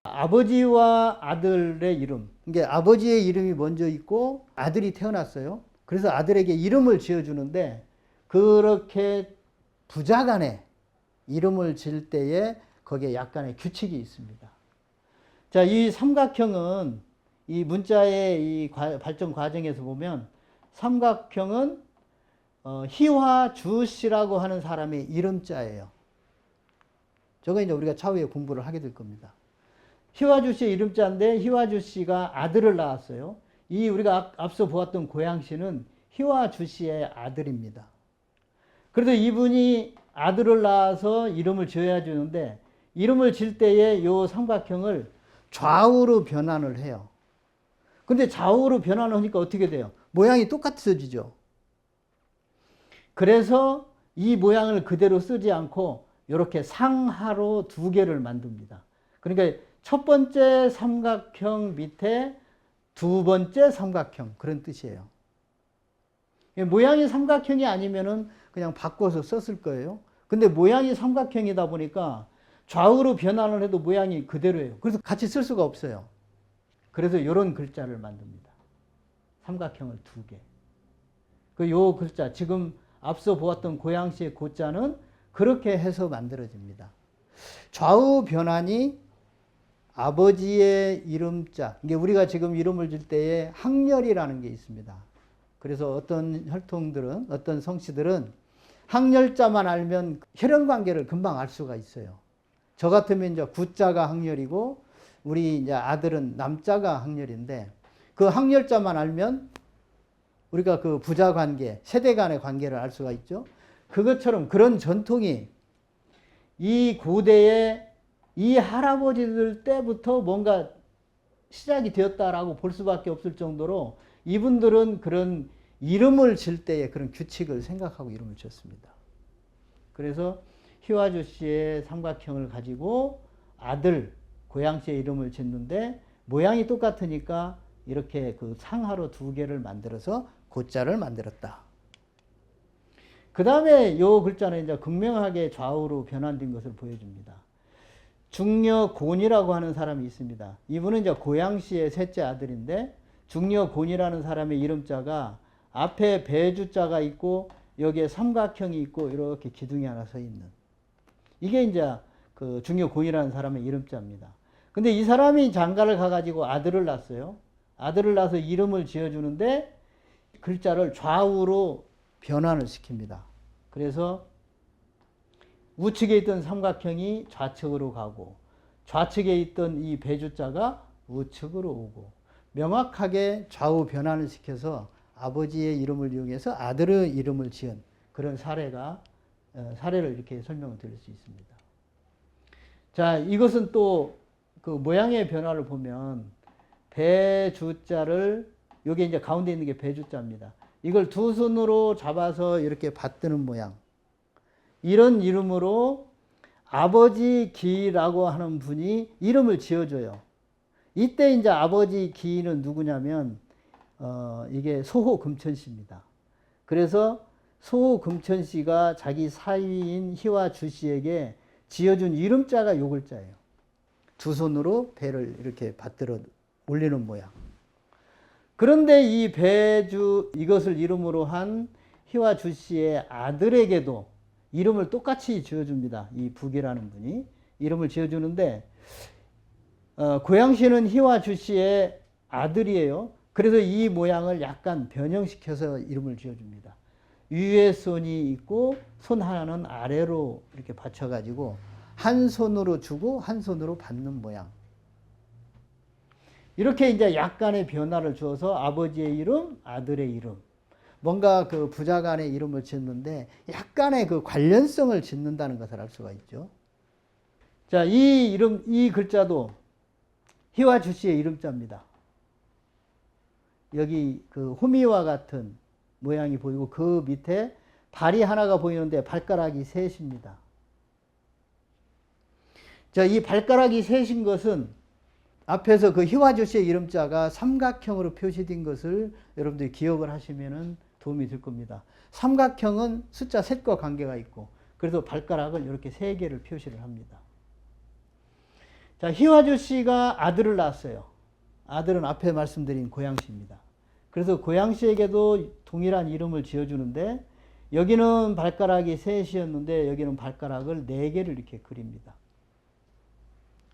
아버지와 아들의 이름. 이게 아버지의 이름이 먼저 있고 아들이 태어났어요. 그래서 아들에게 이름을 지어주는데 그렇게 부자간에 이름을 지을 때에 거기에 약간의 규칙이 있습니다. 자, 이 삼각형은 이 문자의 이 발전 과정에서 보면 삼각형은 희화주씨라고 하는 사람의 이름자예요. 저거 이제 우리가 차후에 공부를 하게 될 겁니다. 희화주 씨의 이름자인데 희화주 씨가 아들을 낳았어요. 이 우리가 앞서 보았던 고양시는 희화주 씨의 아들입니다. 그래도 이분이 아들을 낳아서 이름을 지어야 주는데 이름을 질 때에 이 삼각형을 좌우로 변환을 해요. 근데 좌우로 변환을 하니까 어떻게 돼요? 모양이 똑같아지죠. 그래서 이 모양을 그대로 쓰지 않고 이렇게 상하로 두 개를 만듭니다. 그러니까 첫 번째 삼각형 밑에 두 번째 삼각형, 그런 뜻이에요. 모양이 삼각형이 아니면은 그냥 바꿔서 썼을 거예요. 근데 모양이 삼각형이다 보니까 좌우로 변환을 해도 모양이 그대로예요. 그래서 같이 쓸 수가 없어요. 그래서 이런 글자를 만듭니다. 삼각형을 두 개. 요 글자, 지금 앞서 보았던 고양시의 고자는 그렇게 해서 만들어집니다. 좌우 변환이 아버지의 이름자, 이게 우리가 지금 이름을 줄 때에 항렬이라는 게 있습니다. 그래서 어떤 혈통들은, 어떤 성씨들은 항렬자만 알면 혈연관계를 금방 알 수가 있어요. 저 같으면 이제 구자가 항렬이고 우리 이제 아들은 남자가 항렬인데 그 항렬자만 알면 우리가 그 부자 관계, 세대 간의 관계를 알 수가 있죠. 그것처럼 그런 전통이 이 고대에 이 할아버지들 때부터 뭔가 시작이 되었다라고 볼 수밖에 없을 정도로 이분들은 그런 이름을 질 때의 그런 규칙을 생각하고 이름을 지었습니다. 그래서 희화주 씨의 삼각형을 가지고 아들, 고양시의 이름을 짓는데 모양이 똑같으니까 이렇게 그 상하로 두 개를 만들어서 고자를 만들었다. 그 다음에 요 글자는 이제 극명하게 좌우로 변환된 것을 보여줍니다. 중려곤이라고 하는 사람이 있습니다. 이분은 이제 고양시의 셋째 아들인데 중려곤이라는 사람의 이름자가 앞에 배주자가 있고 여기에 삼각형이 있고 이렇게 기둥이 하나 서 있는, 이게 이제 그 중려곤이라는 사람의 이름자입니다. 근데 이 사람이 장가를 가가지고 아들을 낳았어요. 아들을 낳아서 이름을 지어주는데 글자를 좌우로 변환을 시킵니다. 그래서 우측에 있던 삼각형이 좌측으로 가고 좌측에 있던 이 배주자가 우측으로 오고 명확하게 좌우 변환을 시켜서 아버지의 이름을 이용해서 아들의 이름을 지은 그런 사례를 이렇게 설명을 드릴 수 있습니다. 자, 이것은 또 그 모양의 변화를 보면 배주자를, 여기 이제 가운데 있는 게 배주자입니다. 이걸 두 손으로 잡아서 이렇게 받드는 모양. 이런 이름으로 아버지 기라고 하는 분이 이름을 지어줘요. 이때 이제 아버지 기는 누구냐면, 이게 소호 금천씨입니다. 그래서 소호 금천씨가 자기 사위인 희화주 씨에게 지어준 이름자가 요 글자예요. 두 손으로 배를 이렇게 받들어 올리는 모양. 그런데 이 배주, 이것을 이름으로 한 희화주 씨의 아들에게도 이름을 똑같이 지어줍니다. 이 북이라는 분이 이름을 지어주는데, 고양시는 희화주 씨의 아들이에요. 그래서 이 모양을 약간 변형시켜서 이름을 지어줍니다. 위에 손이 있고 손 하나는 아래로 이렇게 받쳐가지고 한 손으로 주고 한 손으로 받는 모양. 이렇게 이제 약간의 변화를 주어서 아버지의 이름, 아들의 이름. 뭔가 그 부자 간의 이름을 짓는데 약간의 그 관련성을 짓는다는 것을 알 수가 있죠. 자, 이 이름, 이 글자도 희화주 씨의 이름자입니다. 여기 그 호미와 같은 모양이 보이고 그 밑에 발이 하나가 보이는데 발가락이 셋입니다. 자, 이 발가락이 셋인 것은 앞에서 그 희화주 씨의 이름자가 삼각형으로 표시된 것을 여러분들이 기억을 하시면 도움이 될 겁니다. 삼각형은 숫자 셋과 관계가 있고 그래서 발가락을 이렇게 3개를 표시를 합니다. 자, 희화주 씨가 아들을 낳았어요. 아들은 앞에 말씀드린 고양시입니다. 그래서 고양시에게도 동일한 이름을 지어주는데 여기는 발가락이 3이었는데 여기는 발가락을 4개를 이렇게 그립니다.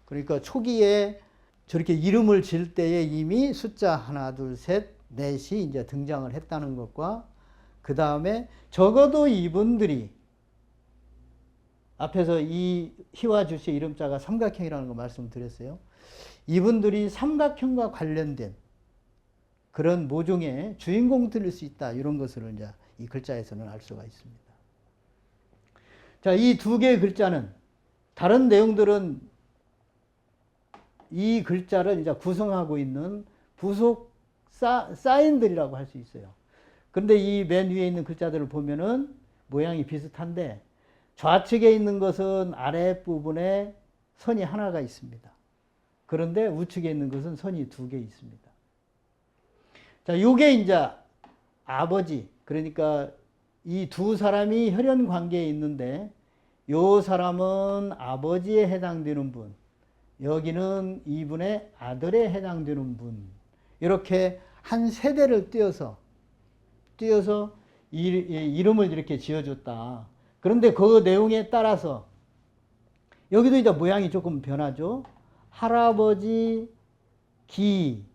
그러니까 초기에 저렇게 이름을 지을 때에 이미 숫자 하나, 둘, 셋, 넷이 이제 등장을 했다는 것과 그 다음에 적어도 이분들이 앞에서 이 희화주 씨의 이름자가 삼각형이라는 거 말씀드렸어요. 이분들이 삼각형과 관련된 그런 모종의 주인공들일 수 있다. 이런 것을 이제 이 글자에서는 알 수가 있습니다. 자, 이 2개의 글자는 다른 내용들은 이 글자를 이제 구성하고 있는 부속 사인들이라고 할 수 있어요. 그런데 이 맨 위에 있는 글자들을 보면은 모양이 비슷한데 좌측에 있는 것은 아랫부분에 선이 하나가 있습니다. 그런데 우측에 있는 것은 선이 2개 있습니다. 자, 요게 이제 아버지, 그러니까 이 2 사람이 혈연 관계에 있는데 요 사람은 아버지에 해당되는 분, 여기는 이분의 아들에 해당되는 분, 이렇게 한 세대를 띄어서 이름을 이렇게 지어줬다. 그런데 그 내용에 따라서 여기도 이제 모양이 조금 변하죠. 할아버지 기.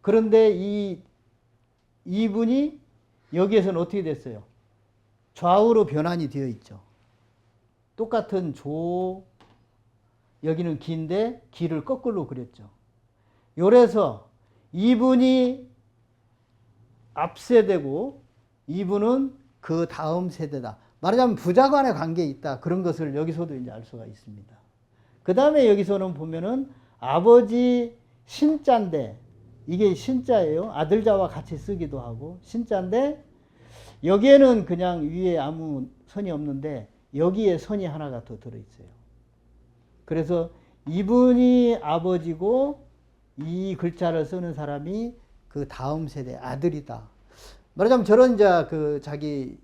그런데 이분이 여기에서는 어떻게 됐어요? 좌우로 변환이 되어 있죠. 똑같은 조, 여기는 기인데 기를 거꾸로 그렸죠. 요래서 이분이 앞세대고 이분은 그 다음 세대다. 말하자면 부자간의 관계에 있다. 그런 것을 여기서도 이제 알 수가 있습니다. 그 다음에 여기서는 보면은 아버지 신자인데 이게 신자예요. 아들자와 같이 쓰기도 하고 신자인데 여기에는 그냥 위에 아무 선이 없는데 여기에 선이 하나가 더 들어있어요. 그래서 이분이 아버지고 이 글자를 쓰는 사람이 그 다음 세대 아들이다. 말하자면 저런 이제 자기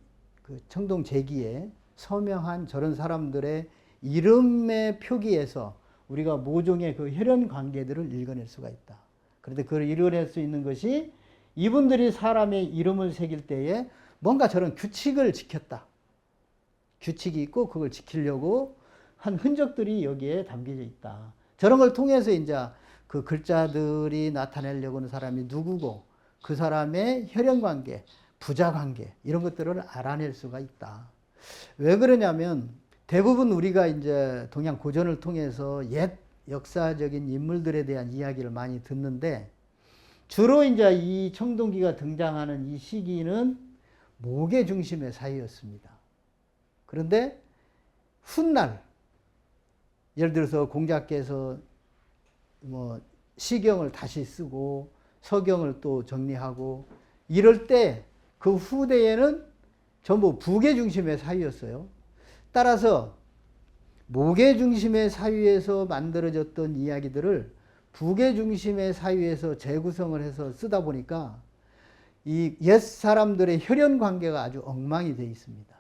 청동 제기에 서명한 저런 사람들의 이름의 표기에서 우리가 모종의 그 혈연 관계들을 읽어낼 수가 있다. 그런데 그걸 읽어낼 수 있는 것이 이분들이 사람의 이름을 새길 때에 뭔가 저런 규칙을 지켰다. 규칙이 있고 그걸 지키려고 한 흔적들이 여기에 담겨져 있다. 저런 걸 통해서 이제 그 글자들이 나타내려고 하는 사람이 누구고 그 사람의 혈연 관계, 부자 관계 이런 것들을 알아낼 수가 있다. 왜 그러냐면 대부분 우리가 이제 동양 고전을 통해서 옛 역사적인 인물들에 대한 이야기를 많이 듣는데 주로 이제 이 청동기가 등장하는 이 시기는 목의 중심의 사이였습니다. 그런데 훗날 예를 들어서 공자께서 뭐 시경을 다시 쓰고 서경을 또 정리하고 이럴 때 그 후대에는 전부 북의 중심의 사유였어요. 따라서 목의 중심의 사유에서 만들어졌던 이야기들을 북의 중심의 사유에서 재구성을 해서 쓰다 보니까 이 옛 사람들의 혈연 관계가 아주 엉망이 되어 있습니다.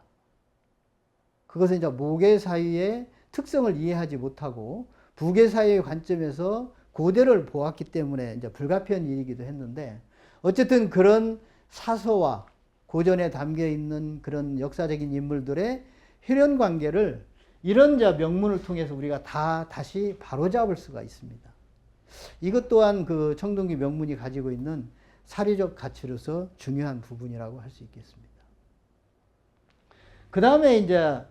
그것은 이제 목의 사유의 특성을 이해하지 못하고 북의 사유의 관점에서 고대를 보았기 때문에 이제 불가피한 일이기도 했는데 어쨌든 그런 사서와 고전에 담겨 있는 그런 역사적인 인물들의 혈연 관계를 이런 명문을 통해서 우리가 다시 바로잡을 수가 있습니다. 이것 또한 그 청동기 명문이 가지고 있는 사료적 가치로서 중요한 부분이라고 할 수 있겠습니다. 그 다음에 이제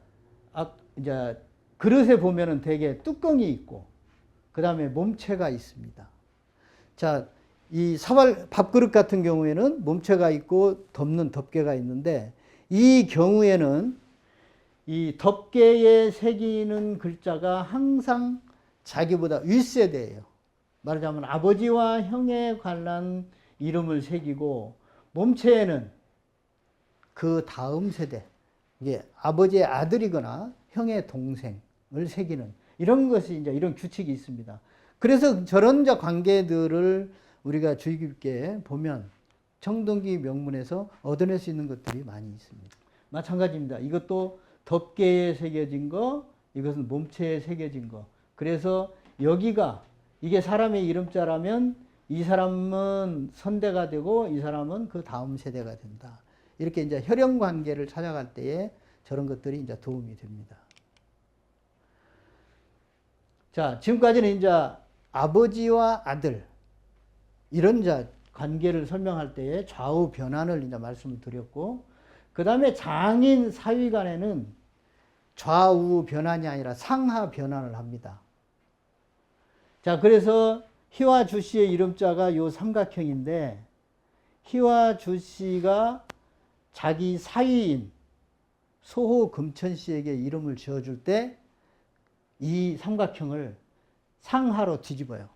그릇에 보면은 대개 뚜껑이 있고 그 다음에 몸체가 있습니다. 자, 이 밥그릇 같은 경우에는 몸체가 있고 덮는 덮개가 있는데 이 경우에는 이 덮개에 새기는 글자가 항상 자기보다 윗세대예요. 말하자면 아버지와 형에 관한 이름을 새기고 몸체에는 그 다음 세대, 이게 아버지의 아들이거나 형의 동생을 새기는 이런 것이 이제 이런 규칙이 있습니다. 그래서 저런 관계들을 우리가 주의 깊게 보면 청동기 명문에서 얻어낼 수 있는 것들이 많이 있습니다. 마찬가지입니다. 이것도 덮개에 새겨진 거, 이것은 몸체에 새겨진 거. 그래서 여기가 이게 사람의 이름자라면 이 사람은 선대가 되고 이 사람은 그 다음 세대가 된다. 이렇게 이제 혈연 관계를 찾아갈 때에 저런 것들이 이제 도움이 됩니다. 자, 지금까지는 이제 아버지와 아들 이런 이제 관계를 설명할 때에 좌우 변환을 이제 말씀을 드렸고, 그 다음에 장인 사위 간에는 좌우 변환이 아니라 상하 변환을 합니다. 자, 그래서 희와 주씨의 이름자가 요 삼각형인데, 희와 주씨가 자기 사위인 소호 금천씨에게 이름을 지어줄 때 이 삼각형을 상하로 뒤집어요.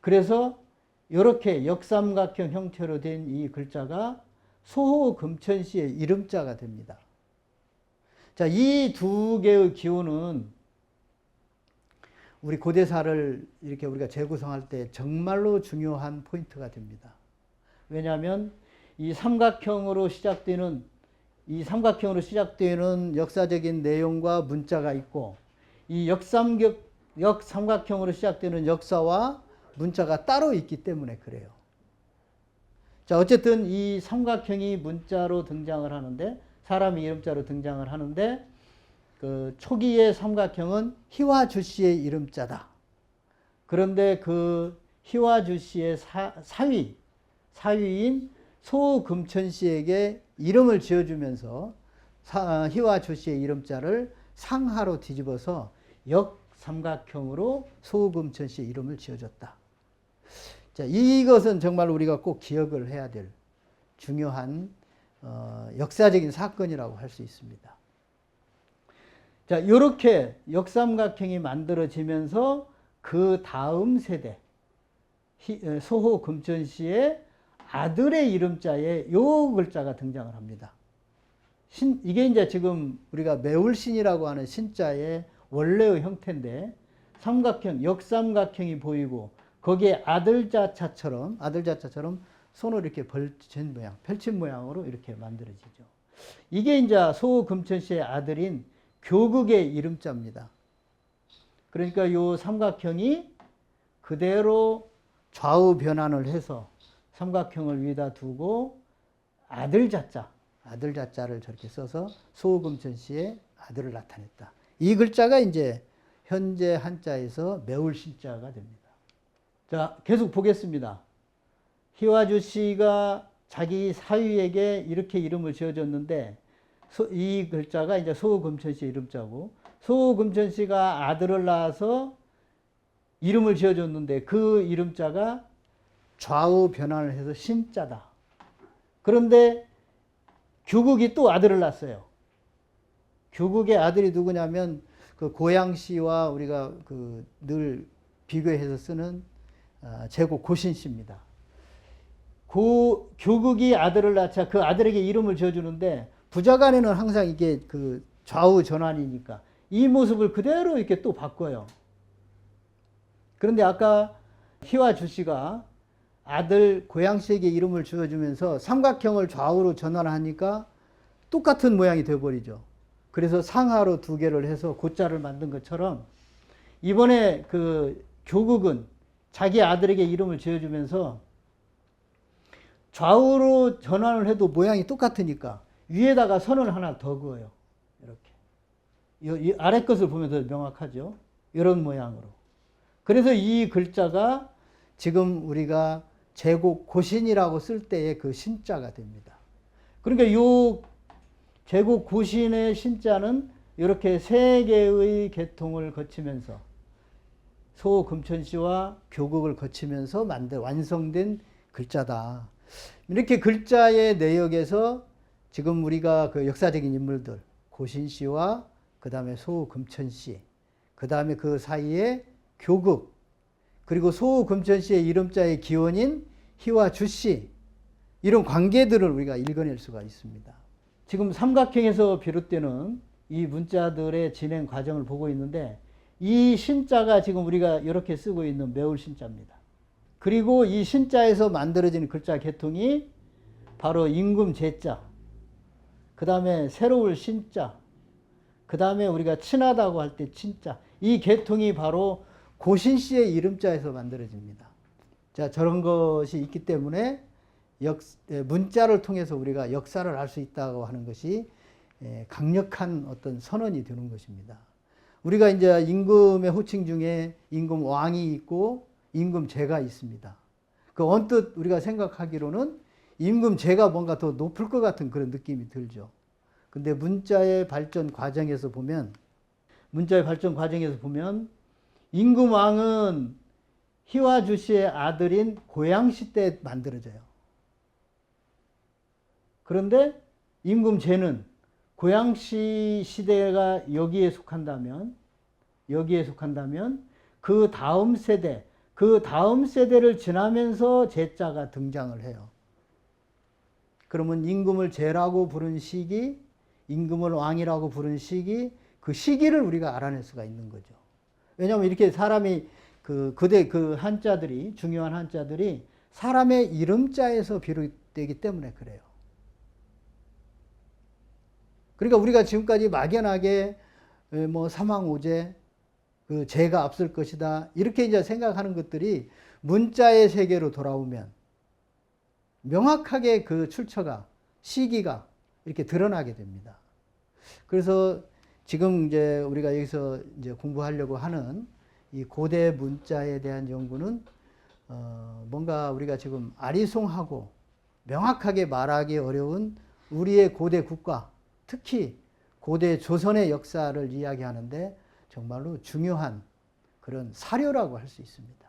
그래서 이렇게 역삼각형 형태로 된 이 글자가 소호 금천씨의 이름자가 됩니다. 자, 이 두 개의 기호는 우리 고대사를 이렇게 우리가 재구성할 때 정말로 중요한 포인트가 됩니다. 왜냐하면 이 삼각형으로 시작되는 역사적인 내용과 문자가 있고, 이 역삼각형으로 시작되는 역사와 문자가 따로 있기 때문에 그래요. 자, 어쨌든 이 삼각형이 문자로 등장을 하는데, 사람의 이름자로 등장을 하는데, 그 초기의 삼각형은 희와 주씨의 이름자다. 그런데 그 희와 주씨의 사위인 소금천씨에게 이름을 지어주면서 희와 주씨의 이름자를 상하로 뒤집어서 역삼각형으로 소금천씨의 이름을 지어줬다. 자, 이것은 정말 우리가 꼭 기억을 해야 될 중요한 역사적인 사건이라고 할 수 있습니다. 자, 이렇게 역삼각형이 만들어지면서 그 다음 세대 소호 금천씨의 아들의 이름자에 요 글자가 등장을 합니다. 이게 이제 지금 우리가 매울신이라고 하는 신자의 원래의 형태인데, 삼각형, 역삼각형이 보이고 거기에 아들자자처럼 손을 이렇게 펼친 모양으로 이렇게 만들어지죠. 이게 이제 소호 금천씨의 아들인 교극의 이름자입니다. 그러니까 이 삼각형이 그대로 좌우 변환을 해서 삼각형을 위에다 두고 아들자자를 저렇게 써서 소호 금천씨의 아들을 나타냈다. 이 글자가 이제 현재 한자에서 매울신자가 됩니다. 자, 계속 보겠습니다. 희와 주씨가 자기 사위에게 이렇게 이름을 지어줬는데, 이 글자가 이제 소호 금천씨의 이름자고, 소호 금천씨가 아들을 낳아서 이름을 지어줬는데 그 이름자가 좌우 변환을 해서 신자다. 그런데 교극이 또 아들을 낳았어요. 교극의 아들이 누구냐면 그 고양시와 우리가 그 늘 비교해서 쓰는 제국 고신씨입니다. 교극이 아들을 낳자 그 아들에게 이름을 지어주는데, 부자간에는 항상 이게 그 좌우 전환이니까 이 모습을 그대로 이렇게 또 바꿔요. 그런데 아까 희와 주씨가 아들 고양시에게 이름을 지어주면서 삼각형을 좌우로 전환하니까 똑같은 모양이 되어버리죠. 그래서 상하로 두 개를 해서 고자를 만든 것처럼, 이번에 그 교극은 자기 아들에게 이름을 지어주면서 좌우로 전환을 해도 모양이 똑같으니까 위에다가 선을 하나 더 그어요. 이렇게. 이 아래 것을 보면 더 명확하죠. 이런 모양으로. 그래서 이 글자가 지금 우리가 제국 고신이라고 쓸 때의 그 신자가 됩니다. 그러니까 이 제국 고신의 신자는 이렇게 세 개의 계통을 거치면서 소호 금천씨와 교극을 거치면서 완성된 글자다. 이렇게 글자의 내역에서 지금 우리가 그 역사적인 인물들, 고신씨와 그 다음에 소호 금천씨, 그 다음에 그 사이에 교극, 그리고 소호 금천씨의 이름자의 기원인 희와 주씨, 이런 관계들을 우리가 읽어낼 수가 있습니다. 지금 삼각형에서 비롯되는 이 문자들의 진행 과정을 보고 있는데, 이 신자가 지금 우리가 이렇게 쓰고 있는 매울신자입니다. 그리고 이 신자에서 만들어지는 글자 계통이 바로 임금 제자, 그 다음에 새로울 신자, 그 다음에 우리가 친하다고 할 때 친자. 이 계통이 바로 고신씨의 이름자에서 만들어집니다. 자, 저런 것이 있기 때문에 문자를 통해서 우리가 역사를 알 수 있다고 하는 것이 강력한 어떤 선언이 되는 것입니다. 우리가 이제 임금의 호칭 중에 임금 왕이 있고 임금 제가 있습니다. 그 언뜻 우리가 생각하기로는 임금 제가 뭔가 더 높을 것 같은 그런 느낌이 들죠. 근데 문자의 발전 과정에서 보면 임금 왕은 희와주씨의 아들인 고양시 때 만들어져요. 그런데 임금 제는 고양시 시대가 여기에 속한다면 그 다음 세대를 지나면서 제자가 등장을 해요. 그러면 임금을 제라고 부른 시기, 임금을 왕이라고 부른 시기, 그 시기를 우리가 알아낼 수가 있는 거죠. 왜냐하면 이렇게 사람이 그대 한자들이, 중요한 한자들이 사람의 이름자에서 비롯되기 때문에 그래요. 그러니까 우리가 지금까지 막연하게 사망오제, 제가 앞설 것이다, 이렇게 이제 생각하는 것들이 문자의 세계로 돌아오면 명확하게 그 출처가, 시기가 이렇게 드러나게 됩니다. 그래서 지금 이제 우리가 여기서 이제 공부하려고 하는 이 고대 문자에 대한 연구는 뭔가 우리가 지금 아리송하고 명확하게 말하기 어려운 우리의 고대 국가, 특히 고대 조선의 역사를 이야기하는데 정말로 중요한 그런 사료라고 할 수 있습니다.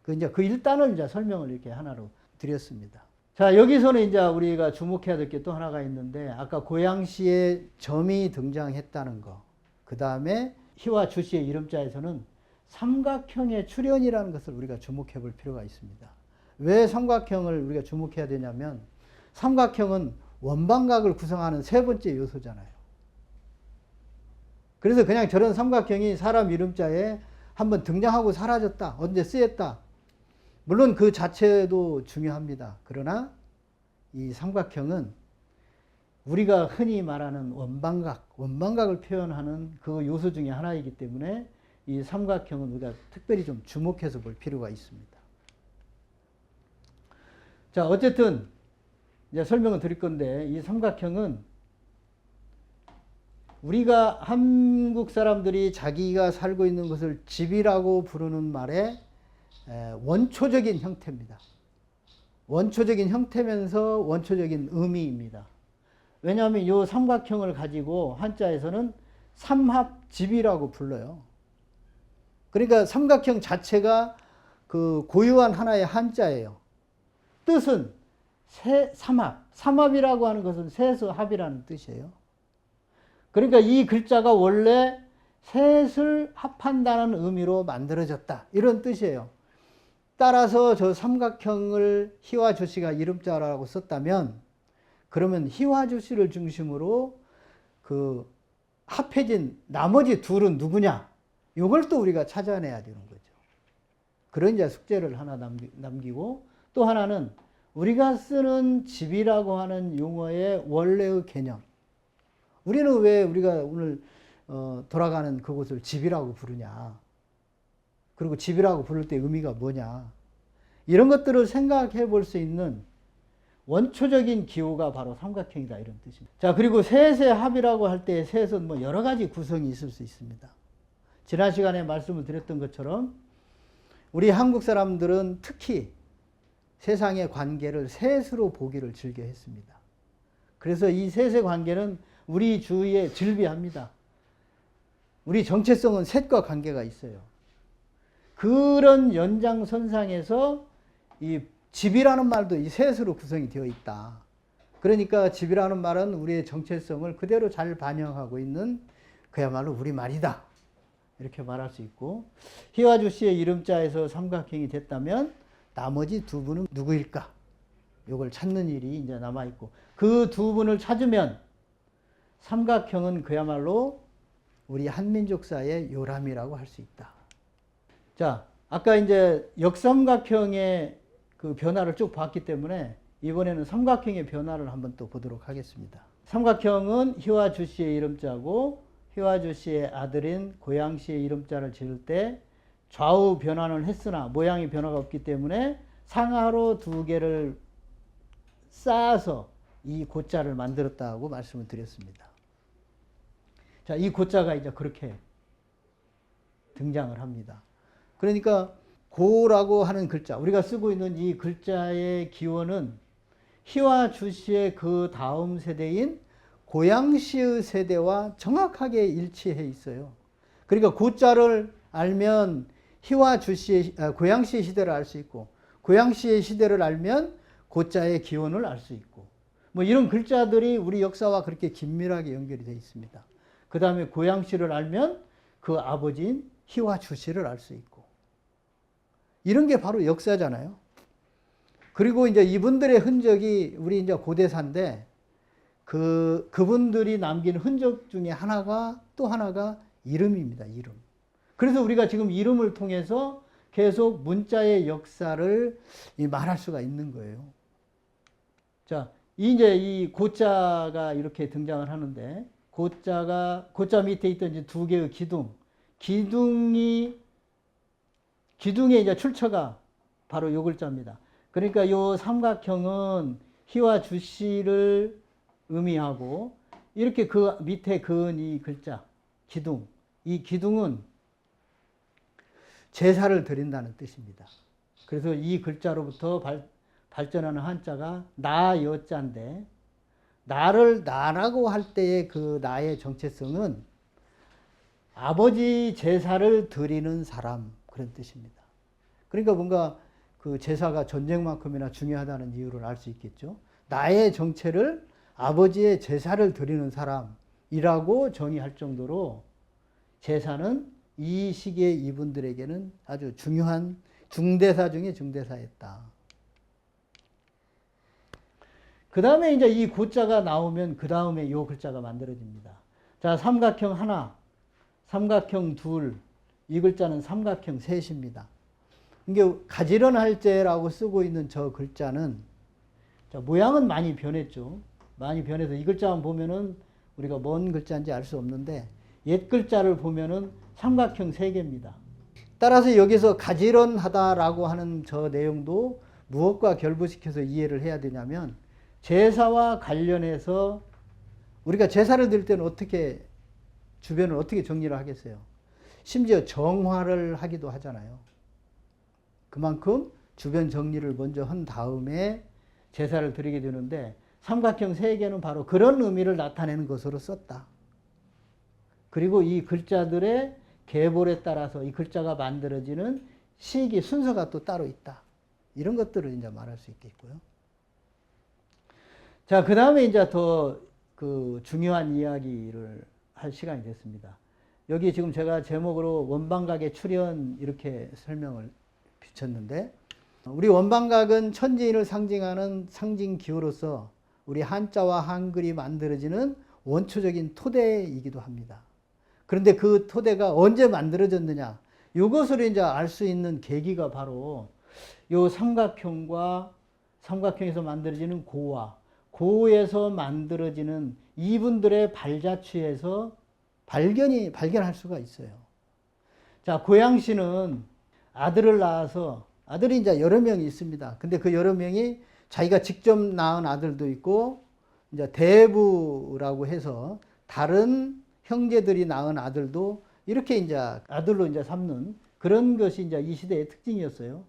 그 일단을 이제 설명을 이렇게 하나로 드렸습니다. 자, 여기서는 이제 우리가 주목해야 될 게 또 하나가 있는데, 아까 고양시에 점이 등장했다는 거, 그 다음에 희와 주씨의 이름자에서는 삼각형의 출현이라는 것을 우리가 주목해 볼 필요가 있습니다. 왜 삼각형을 우리가 주목해야 되냐면, 삼각형은 원방각을 구성하는 세 번째 요소잖아요. 그래서 그냥 저런 삼각형이 사람 이름자에 한번 등장하고 사라졌다, 언제 쓰였다, 물론 그 자체도 중요합니다. 그러나 이 삼각형은 우리가 흔히 말하는 원방각을 표현하는 그 요소 중에 하나이기 때문에 이 삼각형은 우리가 특별히 좀 주목해서 볼 필요가 있습니다. 자, 어쨌든 이제 설명을 드릴 건데, 이 삼각형은 우리가 한국 사람들이 자기가 살고 있는 것을 집이라고 부르는 말의 원초적인 형태입니다. 원초적인 형태면서 원초적인 의미입니다. 왜냐하면 이 삼각형을 가지고 한자에서는 삼합집이라고 불러요. 그러니까 삼각형 자체가 그 고유한 하나의 한자예요. 뜻은 삼합이라고 하는 것은 세수 합이라는 뜻이에요. 그러니까 이 글자가 원래 셋을 합한다는 의미로 만들어졌다, 이런 뜻이에요. 따라서 저 삼각형을 희와주씨가 이름자라고 썼다면, 그러면 희와주씨를 중심으로 그 합해진 나머지 둘은 누구냐, 이걸 또 우리가 찾아내야 되는 거죠. 그런 이제 숙제를 하나 남기고, 또 하나는 우리가 쓰는 집이라고 하는 용어의 원래의 개념. 우리는 왜 우리가 오늘 돌아가는 그곳을 집이라고 부르냐, 그리고 집이라고 부를 때 의미가 뭐냐, 이런 것들을 생각해 볼 수 있는 원초적인 기호가 바로 삼각형이다, 이런 뜻입니다. 자, 그리고 셋의 합이라고 할 때 셋은 여러 가지 구성이 있을 수 있습니다. 지난 시간에 말씀을 드렸던 것처럼 우리 한국 사람들은 특히 세상의 관계를 셋으로 보기를 즐겨 했습니다. 그래서 이 셋의 관계는 우리 주위에 즐비합니다. 우리 정체성은 셋과 관계가 있어요. 그런 연장선상에서 이 집이라는 말도 이 셋으로 구성이 되어 있다. 그러니까 집이라는 말은 우리의 정체성을 그대로 잘 반영하고 있는 그야말로 우리말이다, 이렇게 말할 수 있고, 희와주씨의 이름자에서 삼각형이 됐다면 나머지 두 분은 누구일까? 이걸 찾는 일이 이제 남아있고, 그 두 분을 찾으면 삼각형은 그야말로 우리 한민족사의 요람이라고 할 수 있다. 자, 아까 이제 역삼각형의 그 변화를 쭉 봤기 때문에 이번에는 삼각형의 변화를 한번 또 보도록 하겠습니다. 삼각형은 희와 주씨의 이름자고 희와 주씨의 아들인 고양씨의 이름자를 지을 때 좌우 변환을 했으나 모양이 변화가 없기 때문에 상하로 두 개를 쌓아서 이 고자를 만들었다고 말씀을 드렸습니다. 자, 이 고자가 이제 그렇게 등장을 합니다. 그러니까 고라고 하는 글자, 우리가 쓰고 있는 이 글자의 기원은 희와 주씨의 그 다음 세대인 고양씨의 세대와 정확하게 일치해 있어요. 그러니까 고자를 알면 희와 주씨의 고양씨의 시대를 알 수 있고 고양씨의 시대를 알면 고자의 기원을 알 수 있고 뭐 이런 글자들이 우리 역사와 그렇게 긴밀하게 연결이 되어 있습니다. 그 다음에 고양씨를 알면 그 아버지인 희와 주씨를 알 수 있고 이런 게 바로 역사잖아요. 그리고 이제 이분들의 흔적이 우리 이제 고대사인데 그분들이 남긴 흔적 중에 하나가 또 하나가 이름입니다. 이름. 그래서 우리가 지금 이름을 통해서 계속 문자의 역사를 말할 수가 있는 거예요. 자, 이제 이 고자가 이렇게 등장을 하는데 고자 밑에 있던 이제 두 개의 기둥의 이제 출처가 바로 요 글자입니다. 그러니까 요 삼각형은 희와 주씨를 의미하고 이렇게 그 밑에 그은 이 글자 기둥, 이 기둥은 제사를 드린다는 뜻입니다. 그래서 이 글자로부터 발전하는 한자가 나 여자인데 나를 나라고 할 때의 그 나의 정체성은 아버지 제사를 드리는 사람 그런 뜻입니다. 그러니까 뭔가 그 제사가 전쟁만큼이나 중요하다는 이유를 알 수 있겠죠. 나의 정체를 아버지의 제사를 드리는 사람이라고 정의할 정도로 제사는 이 시기의 이분들에게는 아주 중요한 중대사 중에 중대사였다. 그 다음에 이제 이 고자가 나오면 그 다음에 이 글자가 만들어집니다. 자, 삼각형 하나, 삼각형 둘, 이 글자는 삼각형 셋입니다. 이게 가지런할제라고 쓰고 있는 저 글자는 자, 모양은 많이 변했죠. 많이 변해서 이 글자만 보면은 우리가 뭔 글자인지 알 수 없는데 옛 글자를 보면은 삼각형 세 개입니다. 따라서 여기서 가지런하다라고 하는 저 내용도 무엇과 결부시켜서 이해를 해야 되냐면 제사와 관련해서 우리가 제사를 드릴 때는 어떻게 주변을 어떻게 정리를 하겠어요? 심지어 정화를 하기도 하잖아요. 그만큼 주변 정리를 먼저 한 다음에 제사를 드리게 되는데 삼각형 세 개는 바로 그런 의미를 나타내는 것으로 썼다. 그리고 이 글자들의 계보에 따라서 이 글자가 만들어지는 시기 순서가 또 따로 있다. 이런 것들을 이제 말할 수 있겠고요. 자, 그 다음에 이제 더 그 중요한 이야기를 할 시간이 됐습니다. 여기 지금 제가 제목으로 원방각의 출현 이렇게 설명을 비쳤는데 우리 원방각은 천지인을 상징하는 상징 기호로서 우리 한자와 한글이 만들어지는 원초적인 토대이기도 합니다. 그런데 그 토대가 언제 만들어졌느냐? 이것을 이제 알 수 있는 계기가 바로 요 삼각형과 삼각형에서 만들어지는 고에서 만들어지는 이분들의 발자취에서 발견할 수가 있어요. 자, 고양시는 아들을 낳아서 아들이 이제 여러 명이 있습니다. 근데 그 여러 명이 자기가 직접 낳은 아들도 있고 이제 대부라고 해서 다른 형제들이 낳은 아들도 이렇게 이제 아들로 이제 삼는 그런 것이 이제 이 시대의 특징이었어요.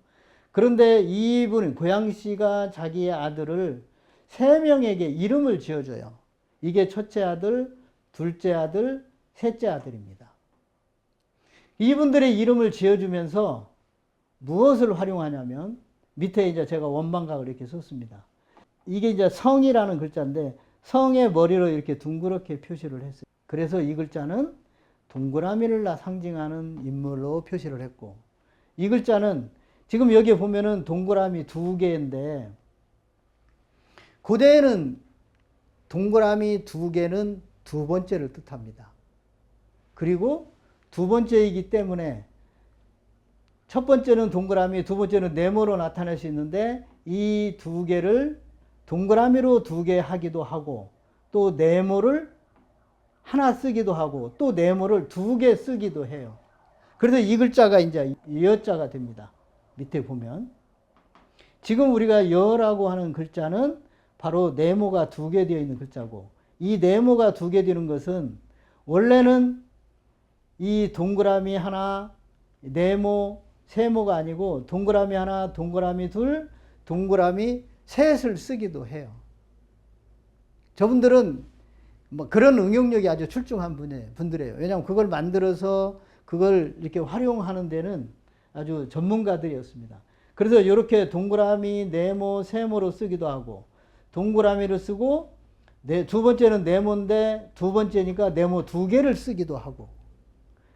그런데 이분은 고양시가 자기의 아들을 세 명에게 이름을 지어줘요. 이게 첫째 아들, 둘째 아들, 셋째 아들입니다. 이분들의 이름을 지어주면서 무엇을 활용하냐면 밑에 이제 제가 원방각을 이렇게 썼습니다. 이게 이제 성이라는 글자인데 성의 머리로 이렇게 둥그렇게 표시를 했어요. 그래서 이 글자는 동그라미를 상징하는 인물로 표시를 했고 이 글자는 지금 여기 보면은 동그라미 두 개인데 고대에는 동그라미 두 개는 두 번째를 뜻합니다. 그리고 두 번째이기 때문에 첫 번째는 동그라미, 두 번째는 네모로 나타낼 수 있는데 이 두 개를 동그라미로 두 개 하기도 하고 또 네모를 하나 쓰기도 하고 또 네모를 두 개 쓰기도 해요. 그래서 이 글자가 이제 여자가 됩니다. 밑에 보면 지금 우리가 여라고 하는 글자는 바로 네모가 두 개 되어 있는 글자고, 이 네모가 두 개 되는 것은 원래는 이 동그라미 하나, 네모, 세모가 아니고 동그라미 하나, 동그라미 둘, 동그라미 셋을 쓰기도 해요. 저분들은 뭐 그런 응용력이 아주 출중한 분들이에요. 왜냐하면 그걸 만들어서 그걸 이렇게 활용하는 데는 아주 전문가들이었습니다. 그래서 이렇게 동그라미, 네모, 세모로 쓰기도 하고, 동그라미를 쓰고, 두 번째는 네모인데 두 번째니까 네모 두 개를 쓰기도 하고.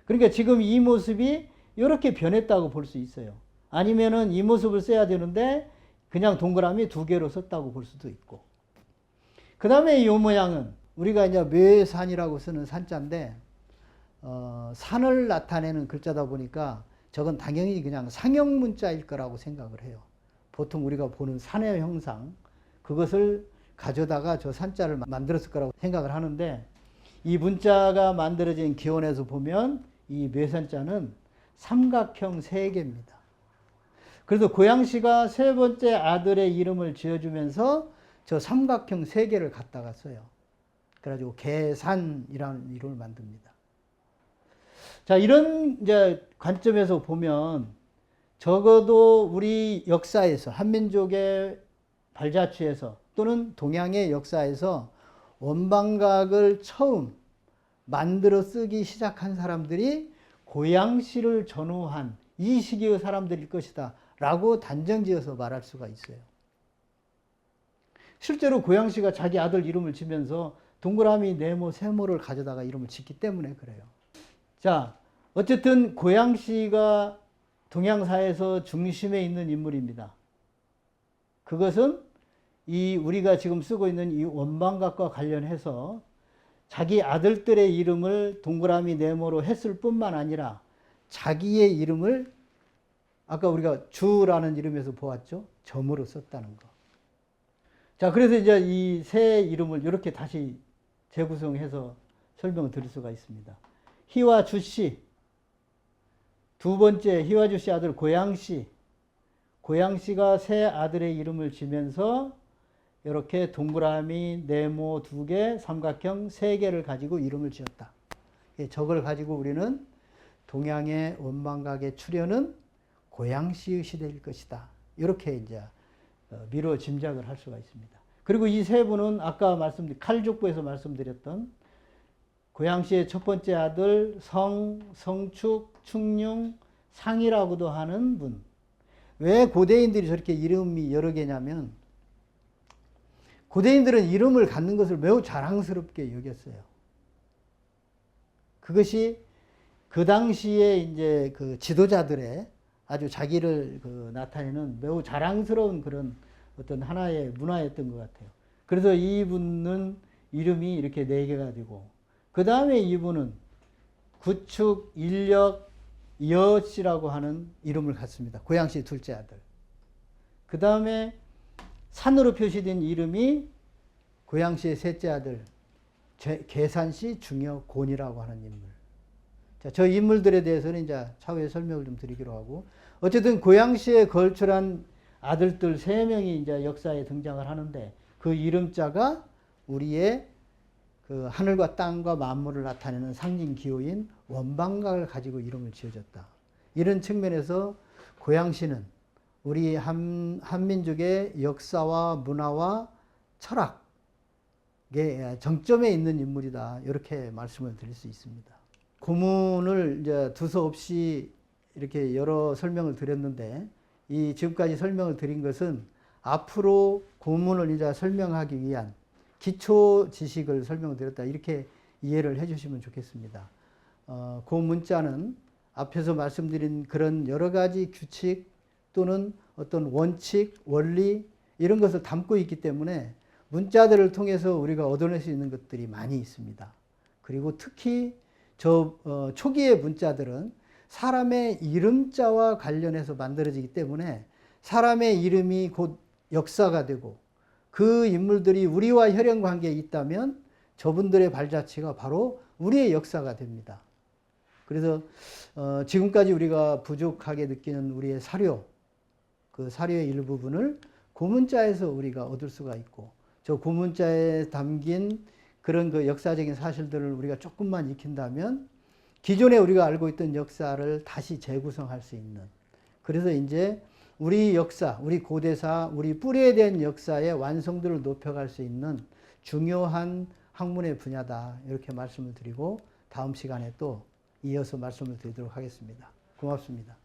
그러니까 지금 이 모습이 이렇게 변했다고 볼 수 있어요. 아니면은 이 모습을 써야 되는데 그냥 동그라미 두 개로 썼다고 볼 수도 있고. 그 다음에 이 모양은 우리가 이제 묘산이라고 쓰는 산자인데, 산을 나타내는 글자다 보니까 저건 당연히 그냥 상형 문자일 거라고 생각을 해요. 보통 우리가 보는 산의 형상, 그것을 가져다가 저 산자를 만들었을 거라고 생각을 하는데, 이 문자가 만들어진 기원에서 보면 이 묘산자는 삼각형 세 개입니다. 그래서 고양시가 세 번째 아들의 이름을 지어주면서 저 삼각형 세 개를 갖다가 써요. 그래가지고 계산이라는 이름을 만듭니다. 자, 이런 이제 관점에서 보면 적어도 우리 역사에서, 한민족의 발자취에서 또는 동양의 역사에서 원방각을 처음 만들어 쓰기 시작한 사람들이 고양시를 전후한 이 시기의 사람들일 것이다 라고 단정지어서 말할 수가 있어요. 실제로 고양시가 자기 아들 이름을 지면서 동그라미, 네모, 세모를 가져다가 이름을 짓기 때문에 그래요. 자, 어쨌든 고양시가 동양사에서 중심에 있는 인물입니다. 그것은 이 우리가 지금 쓰고 있는 이 원방각과 관련해서 자기 아들들의 이름을 동그라미, 네모로 했을 뿐만 아니라 자기의 이름을 아까 우리가 주라는 이름에서 보았죠? 점으로 썼다는 거. 자, 그래서 이제 이 세 이름을 이렇게 다시 재구성해서 설명을 드릴 수가 있습니다. 희와 주씨, 두 번째 희와 주씨 아들 고양시, 고양시가 세 아들의 이름을 지면서 이렇게 동그라미, 네모 두 개, 삼각형 세 개를 가지고 이름을 지었다. 저걸 가지고 우리는 동양의 원방각의 출현은 고양시의 시대일 것이다. 이렇게 이제 미루어 짐작을 할 수가 있습니다. 그리고 이 세 분은 아까 칼족보에서 말씀드렸던 고양시의 첫 번째 아들 성축, 충룡, 상이라고도 하는 분. 왜 고대인들이 저렇게 이름이 여러 개냐면 고대인들은 이름을 갖는 것을 매우 자랑스럽게 여겼어요. 그것이 그 당시에 이제 그 지도자들의 아주 자기를 나타내는 매우 자랑스러운 그런 어떤 하나의 문화였던 것 같아요. 그래서 이분은 이름이 이렇게 네 개가 되고, 그 다음에 이분은 구축, 인력, 여씨라고 하는 이름을 갖습니다. 고양시 둘째 아들. 그 다음에 산으로 표시된 이름이 고양시의 셋째 아들 계산시 중여곤이라고 하는 인물. 자, 저 인물들에 대해서는 이제 차후에 설명을 좀 드리기로 하고, 어쨌든 고양시에 걸출한 아들들 세 명이 이제 역사에 등장을 하는데 그 이름자가 우리의 그 하늘과 땅과 만물을 나타내는 상징 기호인 원방각을 가지고 이름을 지어졌다. 이런 측면에서 고양시는 우리 한민족의 역사와 문화와 철학의 정점에 있는 인물이다. 이렇게 말씀을 드릴 수 있습니다. 고문을 이제 두서없이 이렇게 여러 설명을 드렸는데, 이 지금까지 설명을 드린 것은 앞으로 고문을 이제 설명하기 위한 기초 지식을 설명드렸다. 이렇게 이해를 해주시면 좋겠습니다. 그 문자는 앞에서 말씀드린 그런 여러 가지 규칙 또는 어떤 원칙, 원리 이런 것을 담고 있기 때문에 문자들을 통해서 우리가 얻어낼 수 있는 것들이 많이 있습니다. 그리고 특히 초기의 문자들은 사람의 이름자와 관련해서 만들어지기 때문에 사람의 이름이 곧 역사가 되고 그 인물들이 우리와 혈연 관계에 있다면 저분들의 발자취가 바로 우리의 역사가 됩니다. 그래서 지금까지 우리가 부족하게 느끼는 우리의 사료, 그 사료의 일부분을 고문자에서 우리가 얻을 수가 있고, 저 고문자에 담긴 그런 그 역사적인 사실들을 우리가 조금만 익힌다면 기존에 우리가 알고 있던 역사를 다시 재구성할 수 있는, 그래서 이제 우리 역사, 우리 고대사, 우리 뿌리에 대한 역사의 완성도를 높여갈 수 있는 중요한 학문의 분야다, 이렇게 말씀을 드리고 다음 시간에 또 이어서 말씀을 드리도록 하겠습니다. 고맙습니다.